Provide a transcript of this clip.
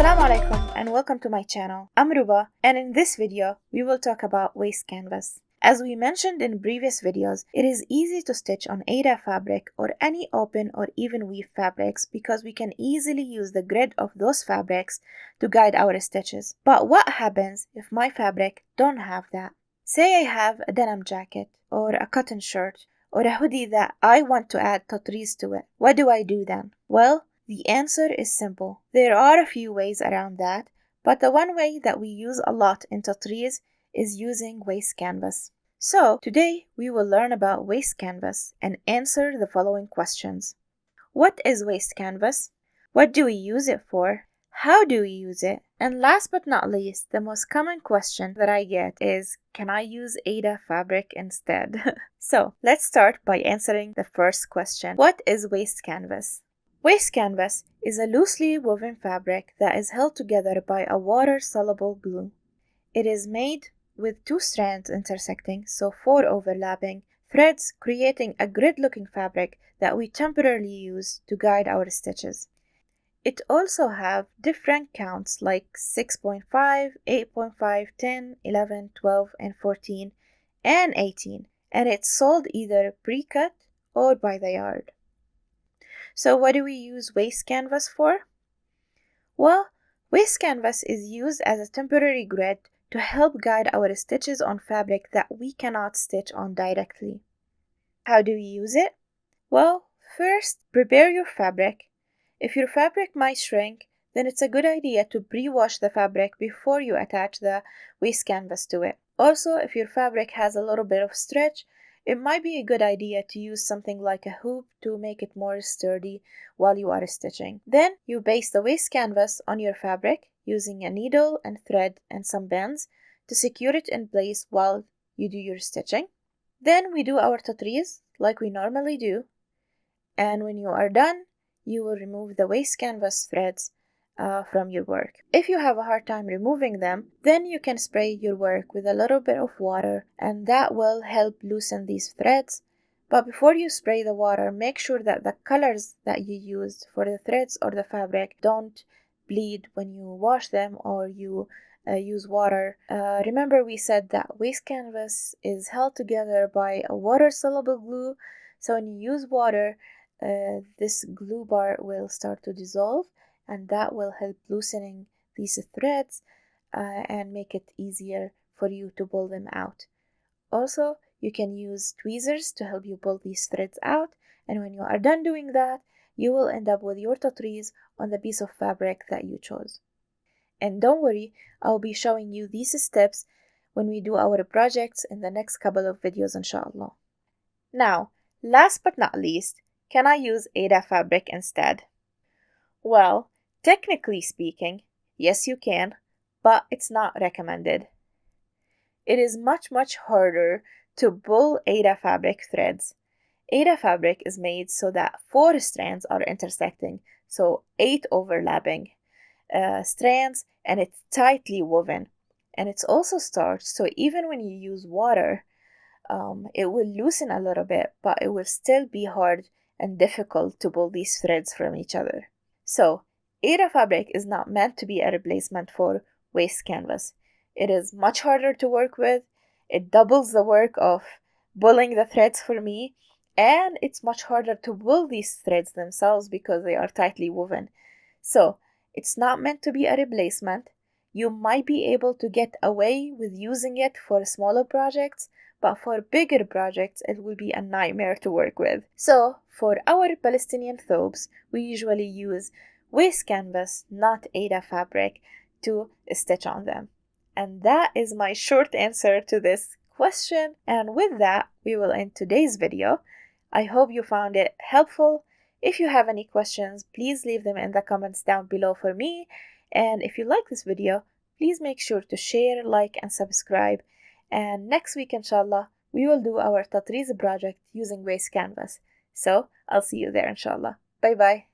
Assalamu alaikum and welcome to my channel. I'm Ruba, and in this video we will talk about waist canvas. As we mentioned in previous videos, it is easy to stitch on Aida fabric or any open or even weave fabrics because we can easily use the grid of those fabrics to guide our stitches. But what happens if my fabric don't have that? Say I have a denim jacket or a cotton shirt or a hoodie that I want to add Tatreez to it. What do I do then? Well, the answer is simple. There are a few ways around that, but the one way that we use a lot in Tatreez is using waist canvas. So today we will learn about waist canvas and answer the following questions. What is waist canvas? What do we use it for? How do we use it? And last but not least, the most common question that I get is, can I use Aida fabric instead? So let's start by answering the first question. What is waist canvas? Waist canvas is a loosely woven fabric that is held together by a water-soluble glue. It is made with 2 strands intersecting, so 4 overlapping threads, creating a grid-looking fabric that we temporarily use to guide our stitches. It also have different counts like 6.5, 8.5, 10, 11, 12, and 14, and 18, and it's sold either pre-cut or by the yard. So what do we use waist canvas for? Well, waist canvas is used as a temporary grid to help guide our stitches on fabric that we cannot stitch on directly. How do we use it? Well, first, prepare your fabric. If your fabric might shrink, then it's a good idea to pre-wash the fabric before you attach the waist canvas to it. Also, if your fabric has a little bit of stretch, it might be a good idea to use something like a hoop to make it more sturdy while you are stitching. Then you baste the waist canvas on your fabric using a needle and thread and some bands to secure it in place while you do your stitching. Then we do our Tatreez like we normally do, and when you are done, you will remove the waist canvas threads from your work. If you have a hard time removing them, then you can spray your work with a little bit of water, and that will help loosen these threads. But before you spray the water, make sure that the colors that you used for the threads or the fabric don't bleed when you wash them or you use water. Remember we said that waist canvas is held together by a water-soluble glue, so when you use water, this glue bar will start to dissolve, and that will help loosening these threads and make it easier for you to pull them out. Also, you can use tweezers to help you pull these threads out, and when you are done doing that, you will end up with your Tatreez on the piece of fabric that you chose. And don't worry, I'll be showing you these steps when we do our projects in the next couple of videos, inshallah. Now, last but not least, can I use Aida fabric instead? Well, technically speaking, yes you can, but it's not recommended. It is much harder to pull Aida fabric threads. Aida fabric is made so that 4 strands are intersecting, so 8 overlapping strands, and it's tightly woven. And it's also starched, so even when you use water, it will loosen a little bit, but it will still be hard and difficult to pull these threads from each other. So, Aida fabric is not meant to be a replacement for waist canvas. It is much harder to work with, it doubles the work of pulling the threads for me, and it's much harder to pull these threads themselves because they are tightly woven. So, it's not meant to be a replacement. You might be able to get away with using it for smaller projects, but for bigger projects, it will be a nightmare to work with. So, for our Palestinian thobes, we usually use waist canvas, not Aida fabric, to stitch on them. And that is my short answer to this question. And with that, we will end today's video. I hope you found it helpful. If you have any questions, please leave them in the comments down below for me. And if you like this video, please make sure to share, like, and subscribe. And next week, inshallah, we will do our Tatreez project using waist canvas. So, I'll see you there, inshallah. Bye bye.